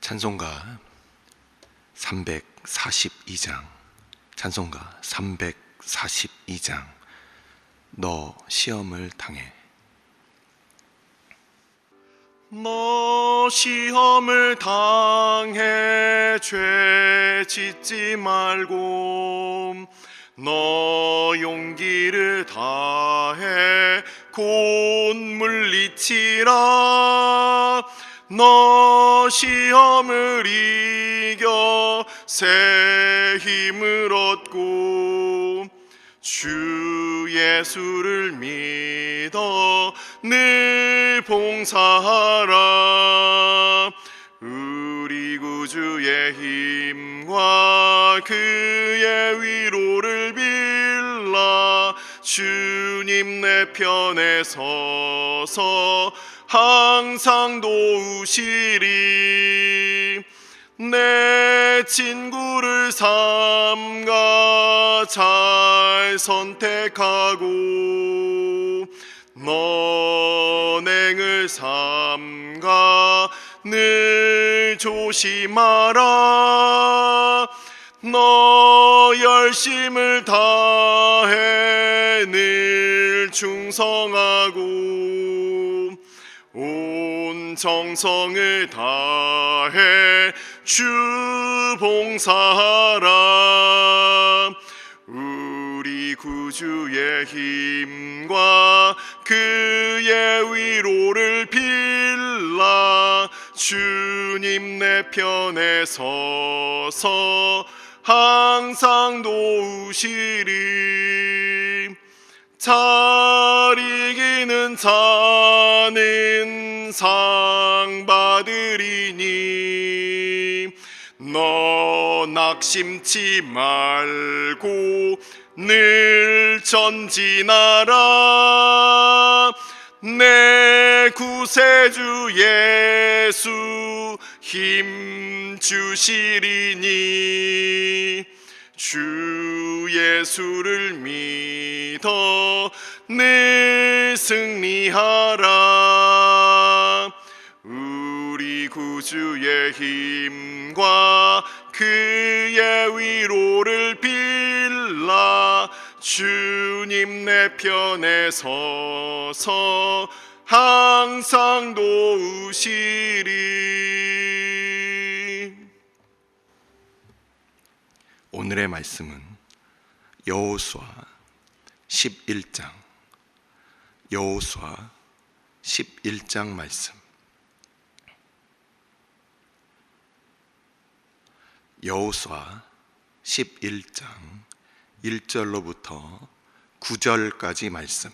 찬송가 342장, 찬송가 342장. 너 시험을 당해. 너 시험을 당해 죄 짓지 말고 너 용기를 다해 곧 물리치라. 너 시험을 이겨 새 힘을 얻고 주 예수를 믿어 늘 봉사하라. 우리 구주의 힘과 그의 위로를 빌라. 주님 내 편에 서서 항상 도우시리. 내 친구를 삼가 잘 선택하고 너행을 삼가 늘 조심하라. 너 열심을 다해 늘 충성하고 온 정성을 다해 주 봉사하라. 우리 구주의 힘과 그의 위로를 빌라. 주님 내 편에 서서 항상 도우시리. 잘 이기는 자는 상 받으리니 너 낙심치 말고 늘 전진하라. 내 구세주 예수 힘 주시리니 주 예수를 믿어 늘 승리하라. 우리 구주의 힘과 그의 위로를 빌라. 주님 내 편에 서서 항상 도우시리. 오늘의 말씀은 여호수아 11장, 여호수아 11장 말씀. 여호수아 11장 1절로부터 9절까지 말씀.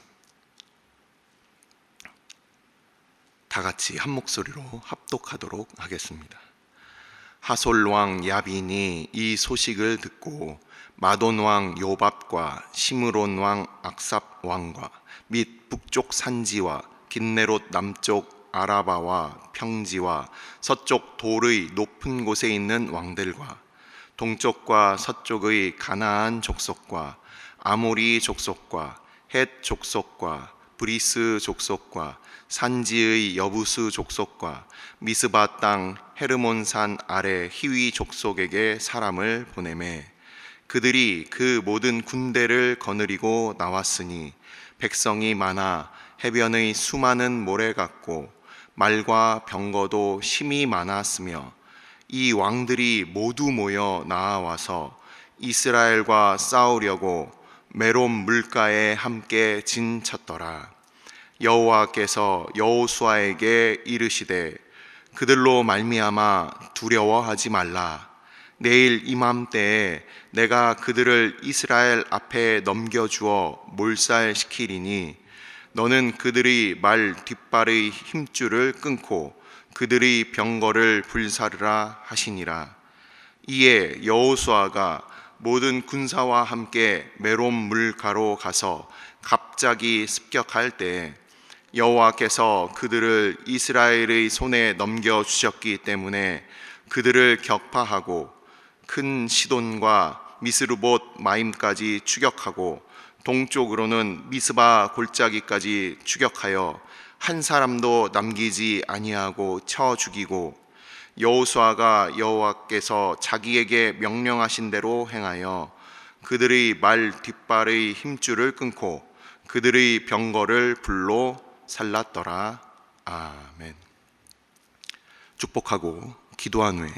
다 같이 한 목소리로 합독하도록 하겠습니다. 하솔 왕 야빈이 이 소식을 듣고 마돈 왕 요밥과 시므론 왕 악삽 왕과 및 북쪽 산지와 긴네롯 남쪽 아라바와 평지와 서쪽 돌의 높은 곳에 있는 왕들과 동쪽과 서쪽의 가나안 족속과 아모리 족속과 헷 족속과 브리스 족속과 산지의 여부스 족속과 미스바 땅 헤르몬산 아래 히위 족속에게 사람을 보내매 그들이 그 모든 군대를 거느리고 나왔으니 백성이 많아 해변의 수많은 모래 같고 말과 병거도 심히 많았으며 이 왕들이 모두 모여 나아와서 이스라엘과 싸우려고 메롬 물가에 함께 진쳤더라. 여호와께서 여호수아에게 이르시되 그들로 말미암아 두려워하지 말라. 내일 이맘때에 내가 그들을 이스라엘 앞에 넘겨주어 몰살시키리니 너는 그들의 말 뒷발의 힘줄을 끊고 그들의 병거를 불사르라 하시니라. 이에 여호수아가 모든 군사와 함께 메롬 물가로 가서 갑자기 습격할 때 여호와께서 그들을 이스라엘의 손에 넘겨주셨기 때문에 그들을 격파하고 큰 시돈과 미스르봇 마임까지 추격하고 동쪽으로는 미스바 골짜기까지 추격하여 한 사람도 남기지 아니하고 쳐 죽이고 여호수아가 여호와께서 자기에게 명령하신 대로 행하여 그들의 말 뒷발의 힘줄을 끊고 그들의 병거를 불로 살랐더라. 아멘. 축복하고 기도한 후에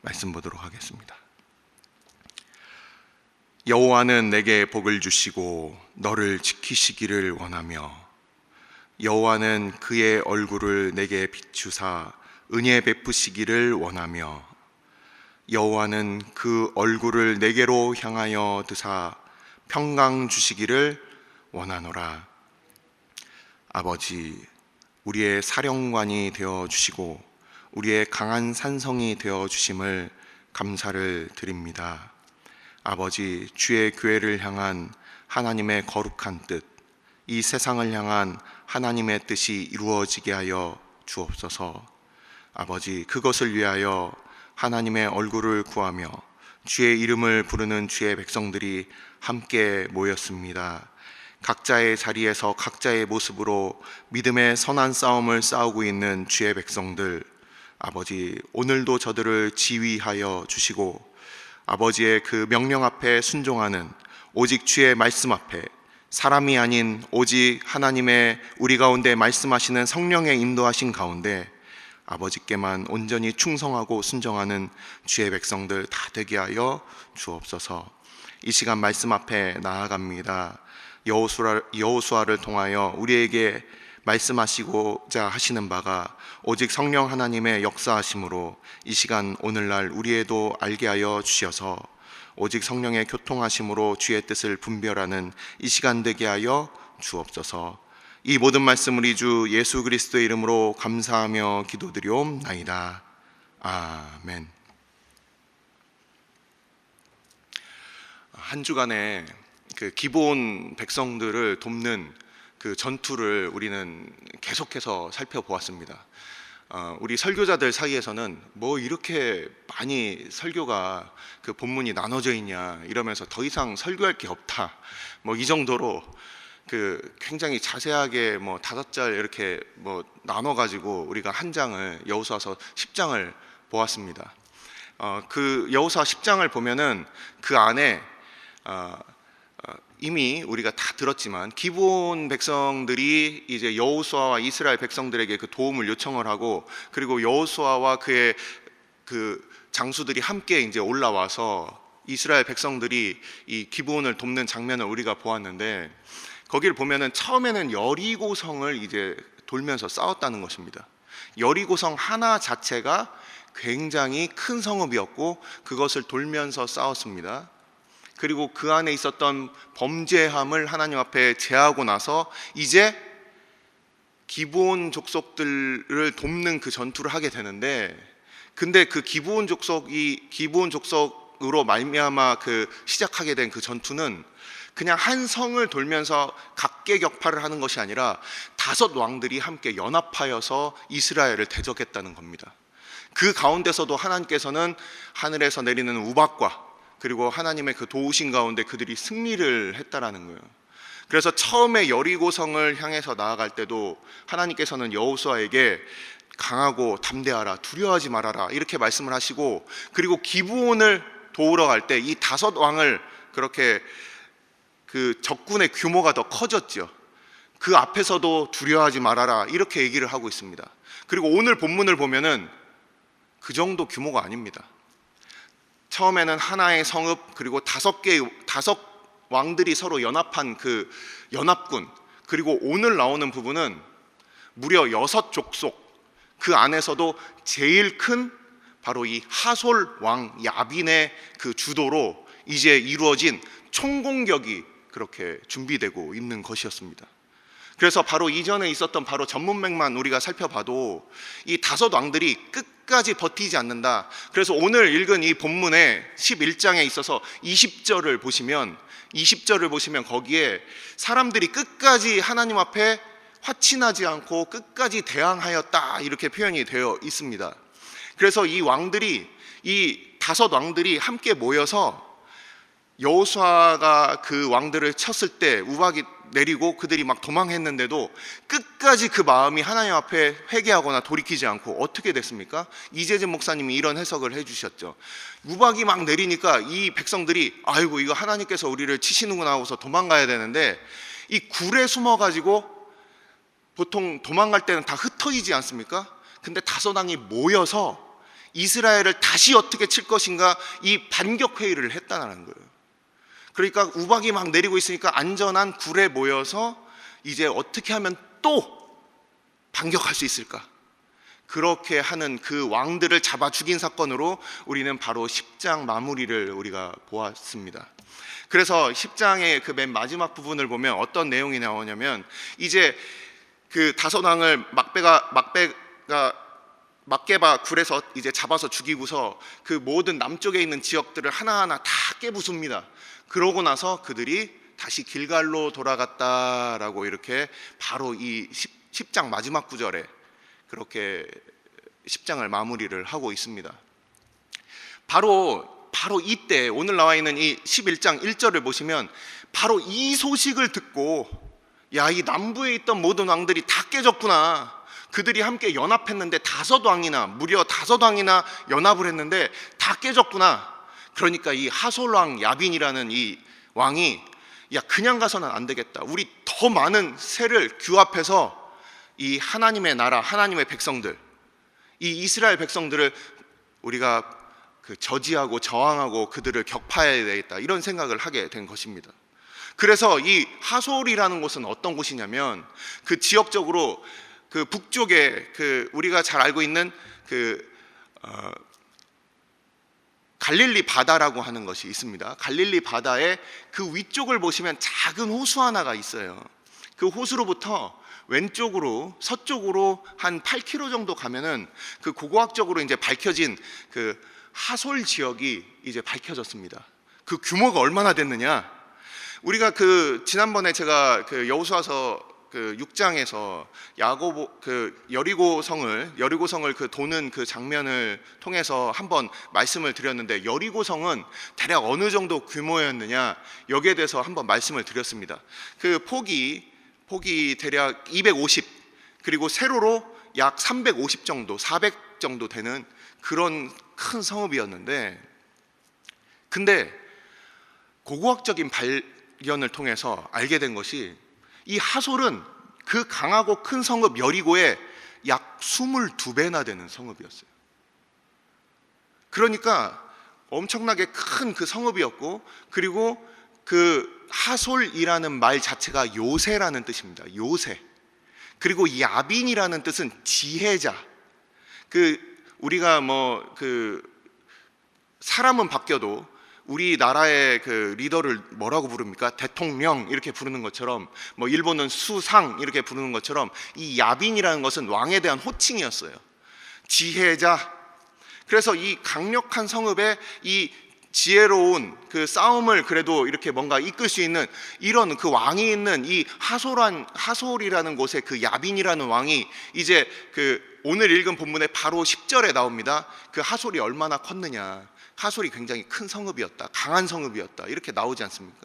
말씀 보도록 하겠습니다. 여호와는 내게 복을 주시고 너를 지키시기를 원하며 여호와는 그의 얼굴을 내게 비추사 은혜 베푸시기를 원하며 여호와는 그 얼굴을 내게로 향하여 드사 평강 주시기를 원하노라. 아버지, 우리의 사령관이 되어 주시고 우리의 강한 산성이 되어 주심을 감사를 드립니다. 아버지, 주의 교회를 향한 하나님의 거룩한 뜻, 이 세상을 향한 하나님의 뜻이 이루어지게 하여 주옵소서. 아버지, 그것을 위하여 하나님의 얼굴을 구하며 주의 이름을 부르는 주의 백성들이 함께 모였습니다. 각자의 자리에서 각자의 모습으로 믿음의 선한 싸움을 싸우고 있는 주의 백성들, 아버지, 오늘도 저들을 지휘하여 주시고 아버지의 그 명령 앞에 순종하는 오직 주의 말씀 앞에 사람이 아닌 오직 하나님의 우리 가운데 말씀하시는 성령의 인도하신 가운데 아버지께만 온전히 충성하고 순종하는 주의 백성들 다 되게 하여 주옵소서. 이 시간 말씀 앞에 나아갑니다. 여호수아를 통하여 우리에게 말씀하시고자 하시는 바가 오직 성령 하나님의 역사하심으로 이 시간 오늘날 우리에도 알게 하여 주셔서 오직 성령의 교통하심으로 주의 뜻을 분별하는 이 시간 되게 하여 주옵소서. 이 모든 말씀 우리 주 예수 그리스도의 이름으로 감사하며 기도드리옵나이다. 아멘. 한 주간에 그 기본 백성들을 돕는 그 전투를 우리는 계속해서 살펴보았습니다. 우리 설교자들 사이에서는 뭐 이렇게 많이 설교가 그 본문이 나눠져 있냐 이러면서 더 이상 설교할 게 없다, 뭐 이 정도로 그 굉장히 자세하게 뭐 5절 이렇게 뭐 나눠 가지고 우리가 한 장을 여호수아서 10장을 보았습니다. 그 여호수아 10장을 보면은 그 안에 이미 우리가 다 들었지만 기본 백성들이 이제 여호수아와 이스라엘 백성들에게 그 도움을 요청을 하고, 그리고 여호수아와 그의 그 장수들이 함께 이제 올라와서 이스라엘 백성들이 이 기브온을 돕는 장면을 우리가 보았는데, 거기를 보면은 처음에는 여리고성을 이제 돌면서 싸웠다는 것입니다. 여리고성 하나 자체가 굉장히 큰 성읍이었고 그것을 돌면서 싸웠습니다. 그리고 그 안에 있었던 범죄함을 하나님 앞에 제하고 나서 이제 기브온 족속들을 돕는 그 전투를 하게 되는데, 근데 그 기브온 족속으로 말미암아 그 시작하게 된 그 전투는 그냥 한 성을 돌면서 각계격파를 하는 것이 아니라 5 왕들이 함께 연합하여서 이스라엘을 대적했다는 겁니다. 그 가운데서도 하나님께서는 하늘에서 내리는 우박과 그리고 하나님의 그 도우신 가운데 그들이 승리를 했다라는 거예요. 그래서 처음에 여리고성을 향해서 나아갈 때도 하나님께서는 여호수아에게 강하고 담대하라, 두려워하지 말아라 이렇게 말씀을 하시고, 그리고 기브온을 도우러 갈 때 이 5 왕을 그렇게 그 적군의 규모가 더 커졌죠. 그 앞에서도 두려워하지 말아라 이렇게 얘기를 하고 있습니다. 그리고 오늘 본문을 보면은 그 정도 규모가 아닙니다. 처음에는 하나의 성읍, 그리고 5 왕들이 서로 연합한 그 연합군, 그리고 오늘 나오는 부분은 무려 6 족속, 그 안에서도 제일 큰 바로 이 하솔 왕 야빈의 그 주도로 이제 이루어진 총공격이 그렇게 준비되고 있는 것이었습니다. 그래서 바로 이전에 있었던 바로 전문맥만 우리가 살펴봐도 이 5 왕들이 끝까지 버티지 않는다. 그래서 오늘 읽은 이 본문의 11장에 있어서 20절을 보시면 거기에 사람들이 끝까지 하나님 앞에 화친하지 않고 끝까지 대항하였다 이렇게 표현이 되어 있습니다. 그래서 이 5 왕들이 함께 모여서 여호수아가 그 왕들을 쳤을 때, 우박이 내리고 그들이 막 도망했는데도 끝까지 그 마음이 하나님 앞에 회개하거나 돌이키지 않고 어떻게 됐습니까? 이재진 목사님이 이런 해석을 해주셨죠. 우박이 막 내리니까 이 백성들이 아이고 이거 하나님께서 우리를 치시는구나 하고서 도망가야 되는데 이 굴에 숨어가지고 보통 도망갈 때는 다 흩어지지 않습니까? 근데 다섯 왕이 모여서 이스라엘을 다시 어떻게 칠 것인가 이 반격 회의를 했다는 거예요. 그러니까 우박이 막 내리고 있으니까 안전한 굴에 모여서 이제 어떻게 하면 또 반격할 수 있을까? 그렇게 하는 그 왕들을 잡아 죽인 사건으로 우리는 바로 10장 마무리를 우리가 보았습니다. 그래서 10장의 그 맨 마지막 부분을 보면 어떤 내용이 나오냐면 이제 그 다섯 왕을 막게바 굴에서 이제 잡아서 죽이고서 그 모든 남쪽에 있는 지역들을 하나하나 다 깨부숩니다. 그러고 나서 그들이 다시 길갈로 돌아갔다라고 이렇게 바로 이 10장 마지막 구절에 그렇게 10장을 마무리를 하고 있습니다. 바로 이때 오늘 나와 있는 이 11장 1절을 보시면 바로 이 소식을 듣고 야, 이 남부에 있던 모든 왕들이 다 깨졌구나. 그들이 함께 연합했는데 무려 다섯 왕이나 연합을 했는데 다 깨졌구나. 그러니까 이 하솔왕 야빈이라는 이 왕이 야, 그냥 가서는 안 되겠다. 우리 더 많은 세를 규합해서 이 하나님의 나라, 하나님의 백성들, 이 이스라엘 백성들을 우리가 저지하고 저항하고 그들을 격파해야 되겠다. 이런 생각을 하게 된 것입니다. 그래서 이 하솔이라는 곳은 어떤 곳이냐면 그 지역적으로 그 북쪽에 그 우리가 잘 알고 있는 갈릴리 바다라고 하는 것이 있습니다. 갈릴리 바다의 그 위쪽을 보시면 작은 호수 하나가 있어요. 그 호수로부터 왼쪽으로 서쪽으로 한 8km 정도 가면은 그 고고학적으로 이제 밝혀진 그 하솔 지역이 이제 밝혀졌습니다. 그 규모가 얼마나 됐느냐? 우리가 지난번에 제가 여호수아서 6장에서 여리고성을 그 도는 그 장면을 통해서 한번 말씀을 드렸는데 여리고성은 대략 어느 정도 규모였느냐 여기에 대해서 한번 말씀을 드렸습니다. 그 폭이 대략 250 그리고 세로로 약 350 정도 400 정도 되는 그런 큰 성읍이었는데 근데 고고학적인 발견을 통해서 알게 된 것이 이 하솔은 그 강하고 큰 성읍 여리고의 약 22배나 되는 성읍이었어요. 그러니까 엄청나게 큰 그 성읍이었고 그리고 그 하솔이라는 말 자체가 요새라는 뜻입니다. 요새. 그리고 야빈이라는 뜻은 지혜자. 우리가 사람은 바뀌어도 우리나라의 그 리더를 뭐라고 부릅니까? 대통령 이렇게 부르는 것처럼 일본은 수상 이렇게 부르는 것처럼 이 야빈이라는 것은 왕에 대한 호칭이었어요. 지혜자. 그래서 이 강력한 성읍에 이 지혜로운 그 싸움을 그래도 이렇게 뭔가 이끌 수 있는 이런 그 왕이 있는 이 하솔이라는 곳에 그 야빈이라는 왕이 이제 오늘 읽은 본문에 바로 10절에 나옵니다. 그 하솔이 얼마나 컸느냐. 하솔이 굉장히 큰 성읍이었다. 강한 성읍이었다. 이렇게 나오지 않습니까?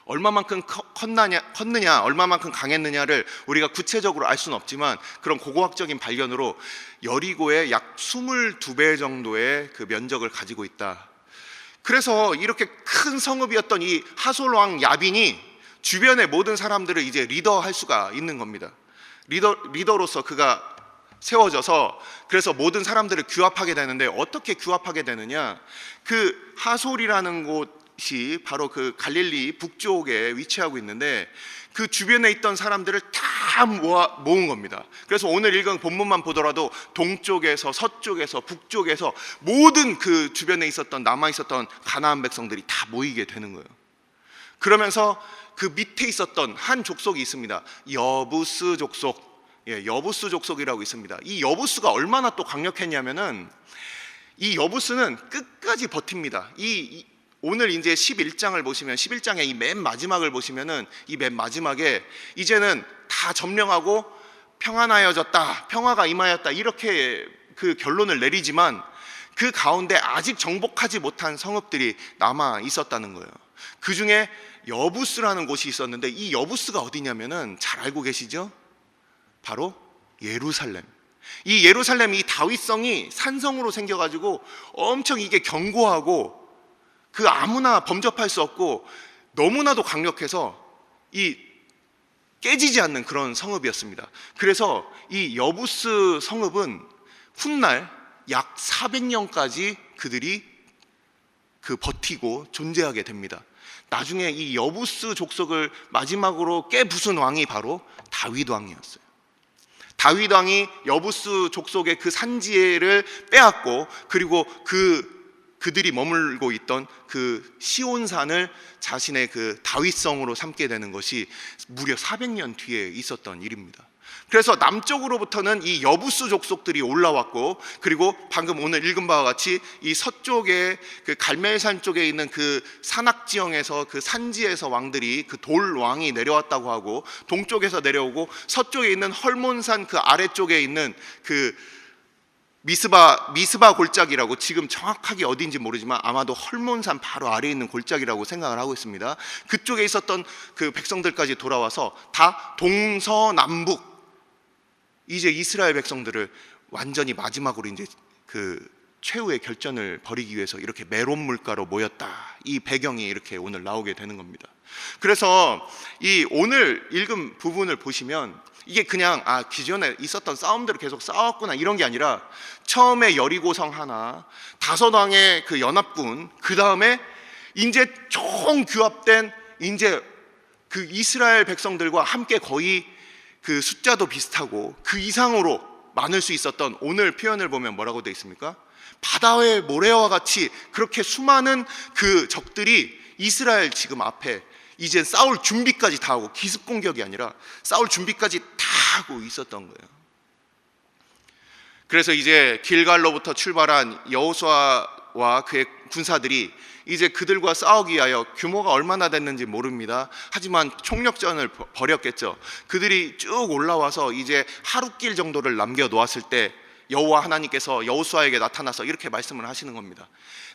얼마만큼 컸느냐, 얼마만큼 강했느냐를 우리가 구체적으로 알 수는 없지만 그런 고고학적인 발견으로 여리고의 약 22배 정도의 그 면적을 가지고 있다. 그래서 이렇게 큰 성읍이었던 이 하솔 왕 야빈이 주변의 모든 사람들을 이제 리더할 수가 있는 겁니다. 리더로서 그가 세워져서 그래서 모든 사람들을 규합하게 되는데 어떻게 규합하게 되느냐? 그 하솔이라는 곳이 바로 그 갈릴리 북쪽에 위치하고 있는데 그 주변에 있던 사람들을 다 모은 겁니다. 그래서 오늘 읽은 본문만 보더라도 동쪽에서 서쪽에서 북쪽에서 모든 그 주변에 남아 있었던 가나안 백성들이 다 모이게 되는 거예요. 그러면서 그 밑에 있었던 한 족속이 있습니다. 여부스 족속. 여부스 족속이라고 있습니다. 이 여부스가 얼마나 또 강력했냐면은 이 여부스는 끝까지 버팁니다. 오늘 이제 11장을 보시면 11장의 이 맨 마지막을 보시면은 이 맨 마지막에 이제는 다 점령하고 평안하여졌다, 평화가 임하였다 이렇게 그 결론을 내리지만 그 가운데 아직 정복하지 못한 성읍들이 남아 있었다는 거예요. 그 중에 여부스라는 곳이 있었는데, 이 여부스가 어디냐면은 잘 알고 계시죠? 바로 예루살렘. 이 예루살렘, 이 다윗성이 산성으로 생겨가지고 엄청 이게 견고하고 그 아무나 범접할 수 없고 너무나도 강력해서 이 깨지지 않는 그런 성읍이었습니다. 그래서 이 여부스 성읍은 훗날 약 400년까지 그들이 버티고 존재하게 됩니다. 나중에 이 여부스 족속을 마지막으로 깨부순 왕이 바로 다윗 왕이었어요. 다윗 왕이 여부스 족속의 그 산지를 빼앗고, 그리고 그들이 머물고 있던 그 시온산을 자신의 그 다윗성으로 삼게 되는 것이 무려 400년 뒤에 있었던 일입니다. 그래서 남쪽으로부터는 이 여부스 족속들이 올라왔고, 그리고 방금 오늘 읽은 바와 같이 이 서쪽에 그 갈멜산 쪽에 있는 그 산악지형에서 그 산지에서 왕들이 그 돌 왕이 내려왔다고 하고, 동쪽에서 내려오고 서쪽에 있는 헐몬산 그 아래쪽에 있는 그 미스바 골짜기라고, 지금 정확하게 어디인지 모르지만 아마도 헐몬산 바로 아래에 있는 골짜기라고 생각을 하고 있습니다. 그쪽에 있었던 그 백성들까지 돌아와서 다 동서남북 이제 이스라엘 백성들을 완전히 마지막으로 이제 그 최후의 결전을 벌이기 위해서 이렇게 메론 물가로 모였다. 이 배경이 이렇게 오늘 나오게 되는 겁니다. 그래서 이 오늘 읽은 부분을 보시면 이게 그냥 기존에 있었던 싸움들을 계속 싸웠구나 이런 게 아니라, 처음에 여리고성 하나, 5왕의 그 연합군, 그 다음에 이제 총 규합된 이제 그 이스라엘 백성들과 함께 거의 그 숫자도 비슷하고 그 이상으로 많을 수 있었던, 오늘 표현을 보면 뭐라고 되어 있습니까? 바다의 모래와 같이 그렇게 수많은 그 적들이 이스라엘 지금 앞에 이제 싸울 준비까지 다 하고, 기습 공격이 아니라 싸울 준비까지 다 하고 있었던 거예요. 그래서 이제 길갈로부터 출발한 여호수아와 그의 군사들이 이제 그들과 싸우기 위하여, 규모가 얼마나 됐는지 모릅니다. 하지만 총력전을 벌였겠죠. 그들이 쭉 올라와서 이제 하루길 정도를 남겨 놓았을 때 여호와 하나님께서 여호수아에게 나타나서 이렇게 말씀을 하시는 겁니다.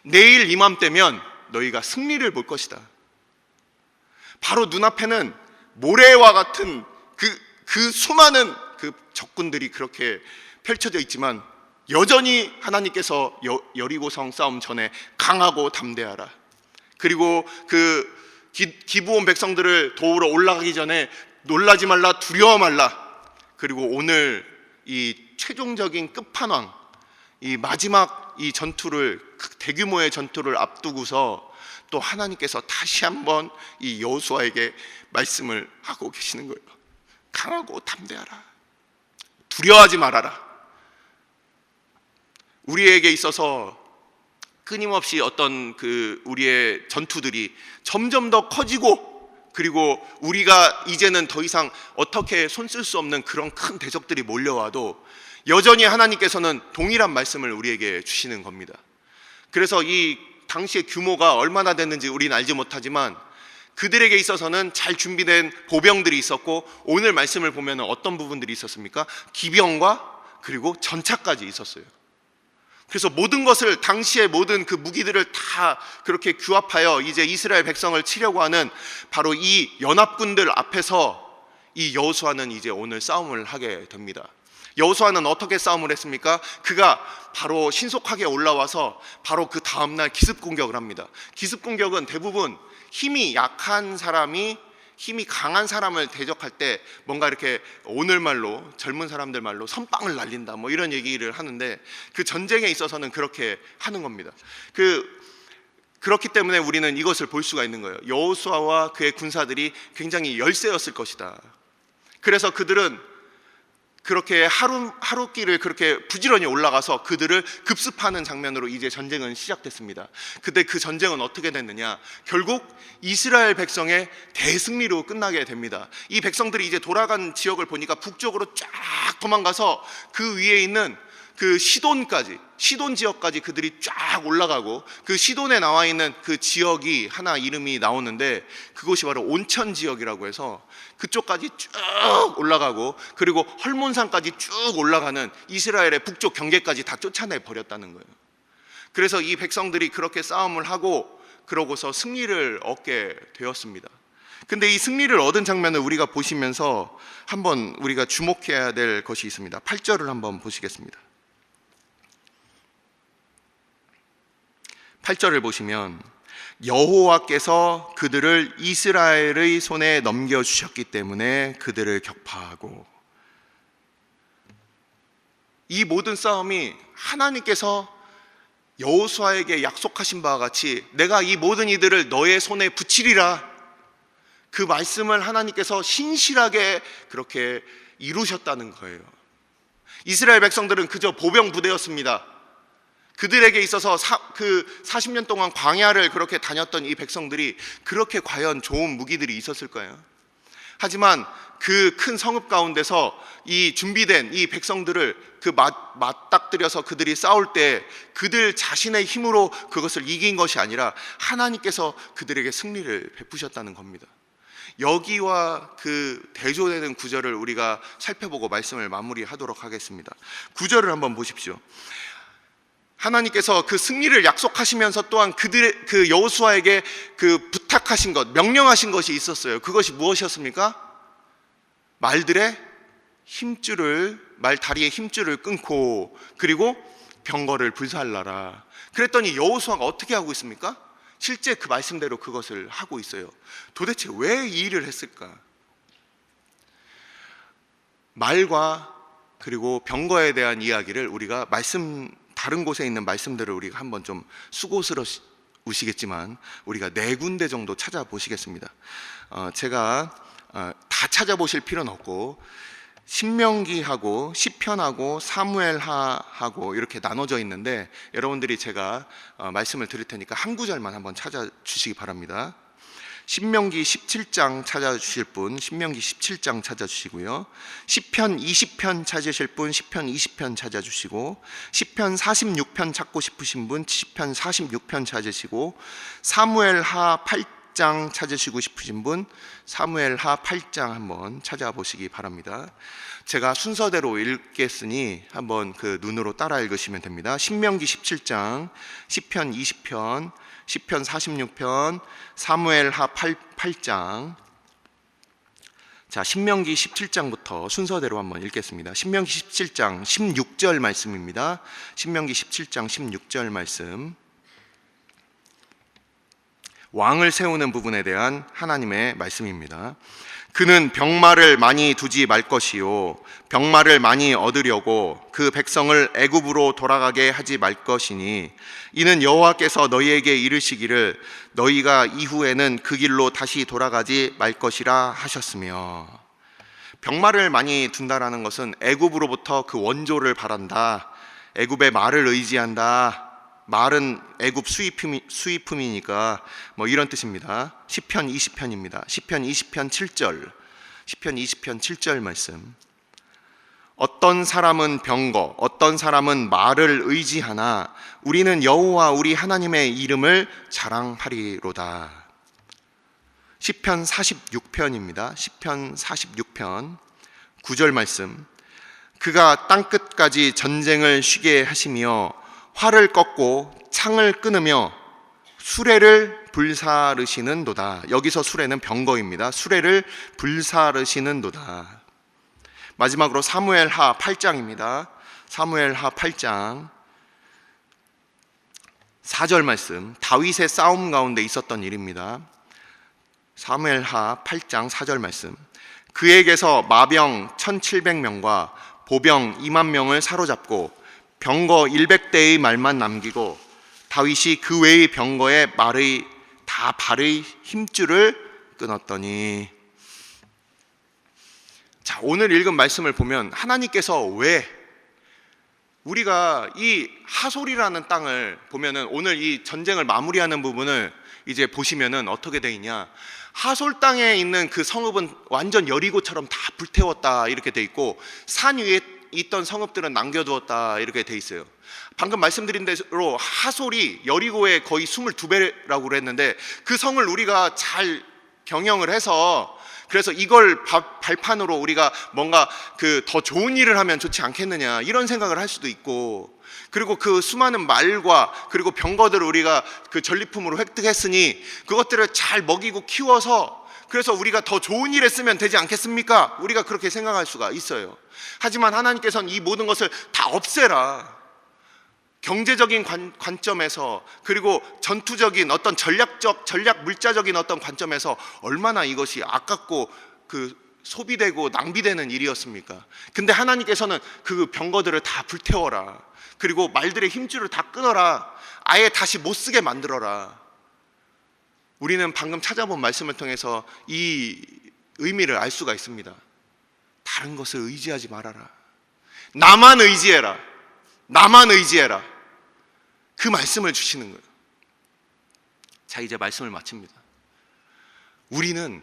내일 이맘때면 너희가 승리를 볼 것이다. 바로 눈앞에는 모래와 같은 그 수많은 그 적군들이 그렇게 펼쳐져 있지만, 여전히 하나님께서 여리고성 싸움 전에 강하고 담대하라. 그리고 그 기브온 백성들을 도우러 올라가기 전에 놀라지 말라, 두려워 말라. 그리고 오늘 이 최종적인 끝판왕, 이 마지막 이 전투를, 대규모의 전투를 앞두고서 또 하나님께서 다시 한번 이 여호수아에게 말씀을 하고 계시는 거예요. 강하고 담대하라. 두려워하지 말아라. 우리에게 있어서 끊임없이 어떤 그 우리의 전투들이 점점 더 커지고, 그리고 우리가 이제는 더 이상 어떻게 손 쓸 수 없는 그런 큰 대적들이 몰려와도 여전히 하나님께서는 동일한 말씀을 우리에게 주시는 겁니다. 그래서 이 당시의 규모가 얼마나 됐는지 우리는 알지 못하지만, 그들에게 있어서는 잘 준비된 보병들이 있었고, 오늘 말씀을 보면 어떤 부분들이 있었습니까? 기병과 그리고 전차까지 있었어요. 그래서 모든 것을, 당시의 모든 그 무기들을 다 그렇게 규합하여 이제 이스라엘 백성을 치려고 하는 바로 이 연합군들 앞에서 이 여호수아는 이제 오늘 싸움을 하게 됩니다. 여호수아는 어떻게 싸움을 했습니까? 그가 바로 신속하게 올라와서 바로 그 다음날 기습 공격을 합니다. 기습 공격은 대부분 힘이 약한 사람이 힘이 강한 사람을 대적할 때 뭔가 이렇게 오늘 말로, 젊은 사람들 말로 선빵을 날린다 뭐 이런 얘기를 하는데, 그 전쟁에 있어서는 그렇게 하는 겁니다. 그렇기 때문에 우리는 이것을 볼 수가 있는 거예요. 여호수아와 그의 군사들이 굉장히 열세였을 것이다. 그래서 그들은 그렇게 하루길을 그렇게 부지런히 올라가서 그들을 급습하는 장면으로 이제 전쟁은 시작됐습니다. 근데 그 전쟁은 어떻게 됐느냐? 결국 이스라엘 백성의 대승리로 끝나게 됩니다. 이 백성들이 이제 돌아간 지역을 보니까 북쪽으로 쫙 도망가서 그 위에 있는 그 시돈 지역까지 그들이 쫙 올라가고, 그 시돈에 나와 있는 그 지역이 하나 이름이 나오는데, 그곳이 바로 온천 지역이라고 해서 그쪽까지 쭉 올라가고, 그리고 헐몬산까지 쭉 올라가는 이스라엘의 북쪽 경계까지 다 쫓아내 버렸다는 거예요. 그래서 이 백성들이 그렇게 싸움을 하고, 그러고서 승리를 얻게 되었습니다. 근데 이 승리를 얻은 장면을 우리가 보시면서 한번 우리가 주목해야 될 것이 있습니다. 8절을 한번 보시겠습니다. 8절을 보시면 여호와께서 그들을 이스라엘의 손에 넘겨주셨기 때문에 그들을 격파하고, 이 모든 싸움이 하나님께서 여호수아에게 약속하신 바와 같이 내가 이 모든 이들을 너의 손에 붙이리라, 그 말씀을 하나님께서 신실하게 그렇게 이루셨다는 거예요. 이스라엘 백성들은 그저 보병 부대였습니다. 그들에게 있어서 그 40년 동안 광야를 그렇게 다녔던 이 백성들이 그렇게 과연 좋은 무기들이 있었을까요? 하지만 그 큰 성읍 가운데서 이 준비된 이 백성들을 그 맞닥뜨려서 그들이 싸울 때 그들 자신의 힘으로 그것을 이긴 것이 아니라 하나님께서 그들에게 승리를 베푸셨다는 겁니다. 여기와 그 대조되는 구절을 우리가 살펴보고 말씀을 마무리하도록 하겠습니다. 구절을 한번 보십시오. 하나님께서 그 승리를 약속하시면서 또한 그 여호수아에게 그 부탁하신 것, 명령하신 것이 있었어요. 그것이 무엇이었습니까? 말 다리의 힘줄을 끊고, 그리고 병거를 불살라라. 그랬더니 여호수아가 어떻게 하고 있습니까? 실제 그 말씀대로 그것을 하고 있어요. 도대체 왜 이 일을 했을까? 말과 그리고 병거에 대한 이야기를 우리가 다른 곳에 있는 말씀들을 우리가 한번 좀 수고스러우시겠지만 우리가 4군데 정도 찾아보시겠습니다. 제가 다 찾아보실 필요는 없고 신명기하고 시편하고 사무엘하하고 이렇게 나눠져 있는데, 여러분들이 제가 말씀을 드릴 테니까 한 구절만 한번 찾아주시기 바랍니다. 신명기 17장 찾아주실 분 신명기 17장 찾아주시고요, 시편 20편 찾으실 분 시편 20편 찾아주시고, 시편 46편 찾고 싶으신 분 시편 46편 찾으시고, 사무엘하 8장 찾으시고 싶으신 분 사무엘하 8장 한번 찾아보시기 바랍니다. 제가 순서대로 읽겠으니 한번 그 눈으로 따라 읽으시면 됩니다. 신명기 17장, 시편 20편, 시편 46편, 사무엘하 8장. 자, 신명기 17장부터 순서대로 한번 읽겠습니다. 신명기 17장 16절 말씀입니다. 신명기 17장 16절 말씀. 왕을 세우는 부분에 대한 하나님의 말씀입니다. 그는 병마를 많이 두지 말 것이요, 병마를 많이 얻으려고 그 백성을 애굽으로 돌아가게 하지 말 것이니, 이는 여호와께서 너희에게 이르시기를 너희가 이후에는 그 길로 다시 돌아가지 말 것이라 하셨으며. 병마를 많이 둔다라는 것은 애굽으로부터 그 원조를 바란다, 애굽의 말을 의지한다, 말은 애굽 수입품이니까 뭐 이런 뜻입니다. 시편 20편입니다. 시편 20편 7절, 시편 20편 7절 말씀. 어떤 사람은 병거, 어떤 사람은 말을 의지하나 우리는 여호와 우리 하나님의 이름을 자랑하리로다. 시편 46편입니다. 시편 46편 9절 말씀. 그가 땅끝까지 전쟁을 쉬게 하시며 활을 꺾고 창을 끊으며 수레를 불사르시는도다. 여기서 수레는 병거입니다. 수레를 불사르시는도다. 마지막으로 사무엘하 8장입니다. 사무엘하 8장 4절 말씀. 다윗의 싸움 가운데 있었던 일입니다. 사무엘하 8장 4절 말씀. 그에게서 마병 1700명과 보병 2만 명을 사로잡고 병거 100대의 말만 남기고 다윗이 그 외의 병거의 발의 힘줄을 끊었더니. 자, 오늘 읽은 말씀을 보면 하나님께서 왜 우리가 이 하솔이라는 땅을 보면은, 오늘 이 전쟁을 마무리하는 부분을 이제 보시면은 어떻게 돼 있냐, 하솔 땅에 있는 그 성읍은 완전 여리고처럼 다 불태웠다 이렇게 돼 있고, 산 위에 있던 성읍들은 남겨두었다 이렇게 돼 있어요. 방금 말씀드린 대로 하솔이 여리고의 거의 22배라고 그랬는데, 그 성을 우리가 잘 경영을 해서 그래서 이걸 발판으로 우리가 뭔가 그 더 좋은 일을 하면 좋지 않겠느냐 이런 생각을 할 수도 있고, 그리고 그 수많은 말과 그리고 병거들을 우리가 그 전리품으로 획득했으니 그것들을 잘 먹이고 키워서 그래서 우리가 더 좋은 일에 쓰면 되지 않겠습니까? 우리가 그렇게 생각할 수가 있어요. 하지만 하나님께서는 이 모든 것을 다 없애라, 경제적인 관점에서 그리고 전투적인 어떤 전략 물자적인 어떤 관점에서 얼마나 이것이 아깝고 그 소비되고 낭비되는 일이었습니까? 근데 하나님께서는 그 병거들을 다 불태워라, 그리고 말들의 힘줄을 다 끊어라, 아예 다시 못 쓰게 만들어라. 우리는 방금 찾아본 말씀을 통해서 이 의미를 알 수가 있습니다. 다른 것을 의지하지 말아라. 나만 의지해라. 나만 의지해라. 그 말씀을 주시는 거예요. 자, 이제 말씀을 마칩니다. 우리는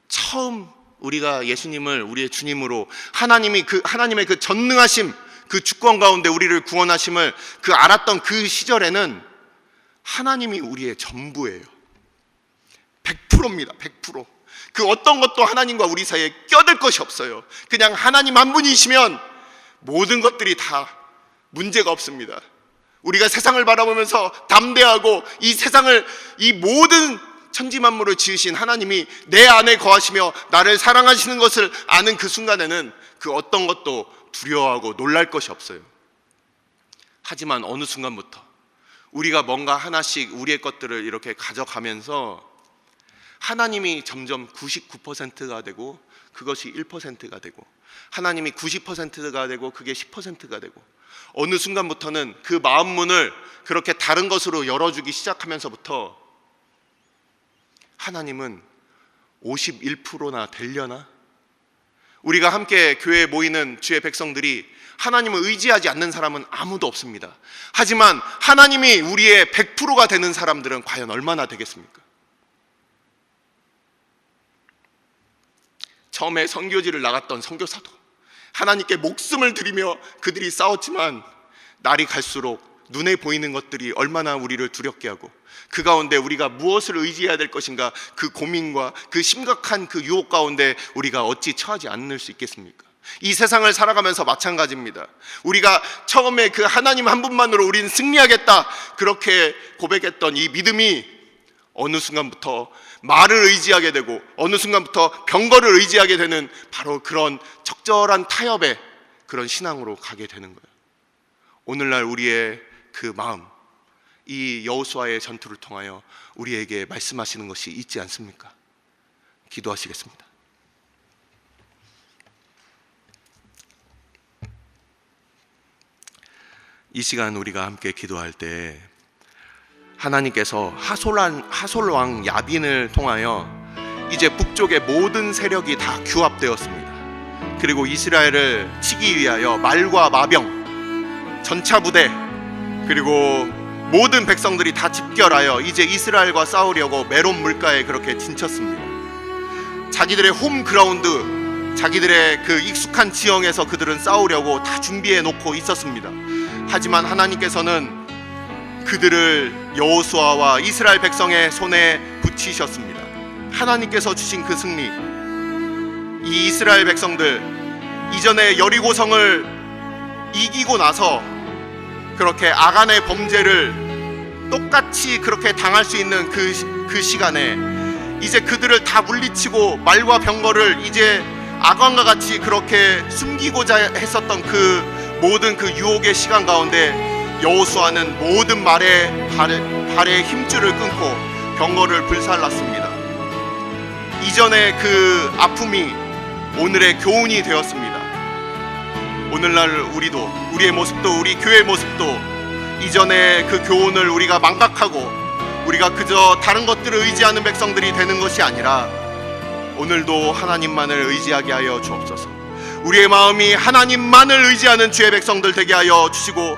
처음 우리가 예수님을 우리의 주님으로 하나님의 그 전능하심, 그 주권 가운데 우리를 구원하심을 그 알았던 그 시절에는 하나님이 우리의 전부예요. 100%입니다. 100%. 그 어떤 것도 하나님과 우리 사이에 껴들 것이 없어요. 그냥 하나님 한 분이시면 모든 것들이 다 문제가 없습니다. 우리가 세상을 바라보면서 담대하고 이 세상을, 이 모든 천지만물을 지으신 하나님이 내 안에 거하시며 나를 사랑하시는 것을 아는 그 순간에는 그 어떤 것도 두려워하고 놀랄 것이 없어요. 하지만 어느 순간부터 우리가 뭔가 하나씩 우리의 것들을 이렇게 가져가면서 하나님이 점점 99%가 되고 그것이 1%가 되고, 하나님이 90%가 되고 그게 10%가 되고, 어느 순간부터는 그 마음 문을 그렇게 다른 것으로 열어주기 시작하면서부터 하나님은 51%나 되려나? 우리가 함께 교회에 모이는 주의 백성들이 하나님을 의지하지 않는 사람은 아무도 없습니다. 하지만 하나님이 우리의 100%가 되는 사람들은 과연 얼마나 되겠습니까? 처음에 선교지를 나갔던 선교사도 하나님께 목숨을 드리며 그들이 싸웠지만 날이 갈수록 눈에 보이는 것들이 얼마나 우리를 두렵게 하고 그 가운데 우리가 무엇을 의지해야 될 것인가, 그 고민과 그 심각한 그 유혹 가운데 우리가 어찌 처하지 않을 수 있겠습니까? 이 세상을 살아가면서 마찬가지입니다. 우리가 처음에 그 하나님 한 분만으로 우리는 승리하겠다 그렇게 고백했던 이 믿음이 어느 순간부터 말을 의지하게 되고 어느 순간부터 병거를 의지하게 되는 바로 그런 적절한 타협의 그런 신앙으로 가게 되는 거예요. 오늘날 우리의 그 마음, 이 여호수아의 전투를 통하여 우리에게 말씀하시는 것이 있지 않습니까? 기도하시겠습니다. 이 시간 우리가 함께 기도할 때 하나님께서 하솔 왕 야빈을 통하여 이제 북쪽의 모든 세력이 다 규합되었습니다. 그리고 이스라엘을 치기 위하여 말과 마병, 전차 부대, 그리고 모든 백성들이 다 집결하여 이제 이스라엘과 싸우려고 메론 물가에 그렇게 진쳤습니다. 자기들의 홈그라운드, 자기들의 그 익숙한 지형에서 그들은 싸우려고 다 준비해 놓고 있었습니다. 하지만 하나님께서는 그들을 여호수아와 이스라엘 백성의 손에 붙이셨습니다. 하나님께서 주신 그 승리, 이 이스라엘 백성들 이전에 여리고성을 이기고 나서 그렇게 아간의 범죄를 똑같이 그렇게 당할 수 있는 그 시간에 이제 그들을 다 물리치고 말과 병거를 이제 아간과 같이 그렇게 숨기고자 했었던 그 모든 그 유혹의 시간 가운데 여호수아는 모든 발의 힘줄을 끊고 병거를 불살랐습니다. 이전의 그 아픔이 오늘의 교훈이 되었습니다. 오늘날 우리도, 우리의 모습도, 우리 교회의 모습도 이전의 그 교훈을 우리가 망각하고 우리가 그저 다른 것들을 의지하는 백성들이 되는 것이 아니라 오늘도 하나님만을 의지하게 하여 주옵소서. 우리의 마음이 하나님만을 의지하는 주의 백성들 되게 하여 주시고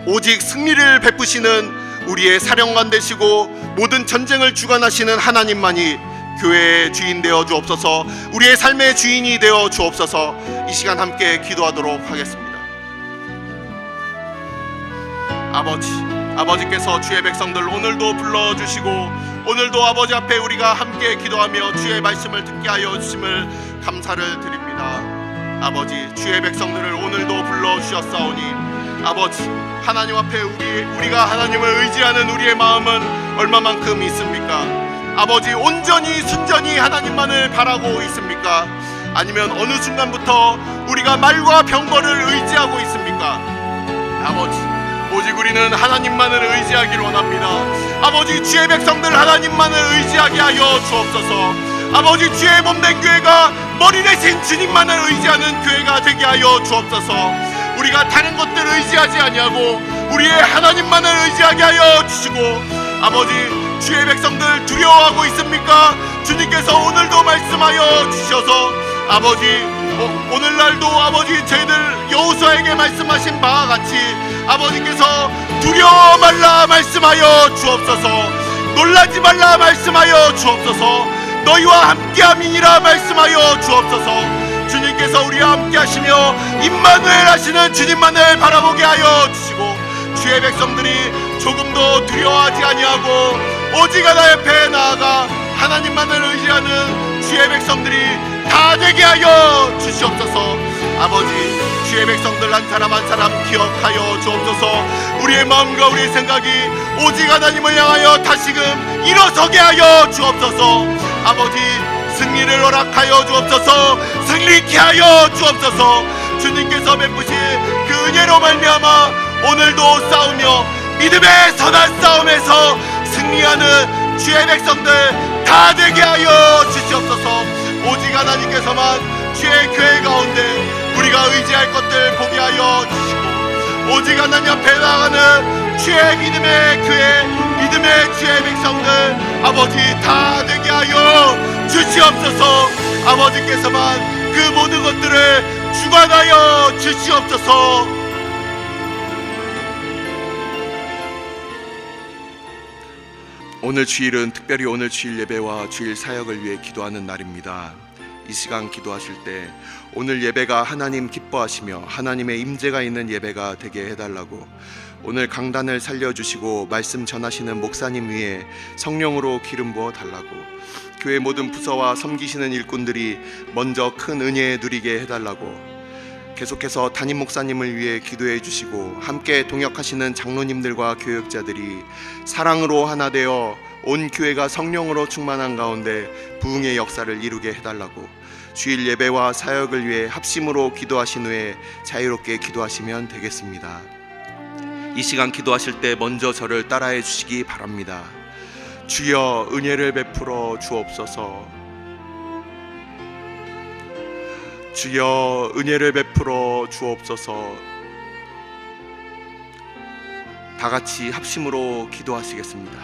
오직 승리를 베푸시는 우리의 사령관 되시고 모든 전쟁을 주관하시는 하나님만이 교회의 주인 되어 주옵소서. 우리의 삶의 주인이 되어 주옵소서. 이 시간 함께 기도하도록 하겠습니다. 아버지께서 주의 백성들 오늘도 불러주시고 오늘도 아버지 앞에 우리가 함께 기도하며 주의 말씀을 듣게 하여 주심을 감사를 드립니다. 아버지, 주의 백성들을 오늘도 불러주셨사오니 아버지, 하나님 앞에 우리가 하나님을 의지하는 우리의 마음은 얼마만큼 있습니까? 아버지, 온전히 순전히 하나님만을 바라고 있습니까? 아니면 어느 순간부터 우리가 말과 병거를 의지하고 있습니까? 아버지, 오직 우리는 하나님만을 의지하기를 원합니다. 아버지, 주의 백성들 하나님만을 의지하게 하여 주옵소서. 아버지, 주의 몸된 교회가 머리 대신 주님만을 의지하는 교회가 되게 하여 주옵소서. 우리가 다른 것들을 의지하지 아니하고 우리의 하나님만을 의지하게 하여 주시고, 아버지, 주의 백성들 두려워하고 있습니까? 주님께서 오늘도 말씀하여 주셔서 아버지, 오늘날도 아버지, 저희들 여호수아에게 말씀하신 바와 같이 아버지께서 두려워 말라 말씀하여 주옵소서. 놀라지 말라 말씀하여 주옵소서. 너희와 함께함이니라 말씀하여 주옵소서. 주님께서 우리와 함께 하시며 임마누엘 하시는 주님만을 바라보게 하여 주시고, 주의 백성들이 조금도 두려워하지 아니하고 오직 하나 옆에 나아가 하나님만을 의지하는 주의 백성들이 다 되게 하여 주시옵소서. 아버지, 주의 백성들 한 사람 한 사람 기억하여 주옵소서. 우리의 마음과 우리의 생각이 오직 하나님을 향하여 다시금 일어서게 하여 주옵소서. 아버지, 승리를 허락하여 주옵소서. 승리케 하여 주옵소서. 주님께서 베푸신 그 은혜로 말미암아 오늘도 싸우며 믿음의 선한 싸움에서 승리하는 주의 백성들 다 되게 하여 주시옵소서. 오직 하나님께서만 주의 교회 가운데 우리가 의지할 것들 보게 하여 주시고, 오직 하나님 앞에 나아가는 주의 믿음의 교회, 믿음의 주의 백성들 아버지 다 되게 하여 주시옵소서. 아버지께서만 그 모든 것들을 주관하여 주시옵소서. 오늘 주일은 특별히 오늘 주일 예배와 주일 사역을 위해 기도하는 날입니다. 이 시간 기도하실 때 오늘 예배가 하나님 기뻐하시며 하나님의 임재가 있는 예배가 되게 해달라고, 오늘 강단을 살려주시고 말씀 전하시는 목사님 위에 성령으로 기름 부어 달라고, 교회 모든 부서와 섬기시는 일꾼들이 먼저 큰 은혜 누리게 해달라고, 계속해서 담임 목사님을 위해 기도해 주시고 함께 동역하시는 장로님들과 교역자들이 사랑으로 하나 되어 온 교회가 성령으로 충만한 가운데 부흥의 역사를 이루게 해달라고, 주일 예배와 사역을 위해 합심으로 기도하신 후에 자유롭게 기도하시면 되겠습니다. 이 시간 기도하실 때 먼저 저를 따라해 주시기 바랍니다. 주여 은혜를 베풀어 주옵소서. 주여 은혜를 베풀어 주옵소서. 다 같이 합심으로 기도하시겠습니다.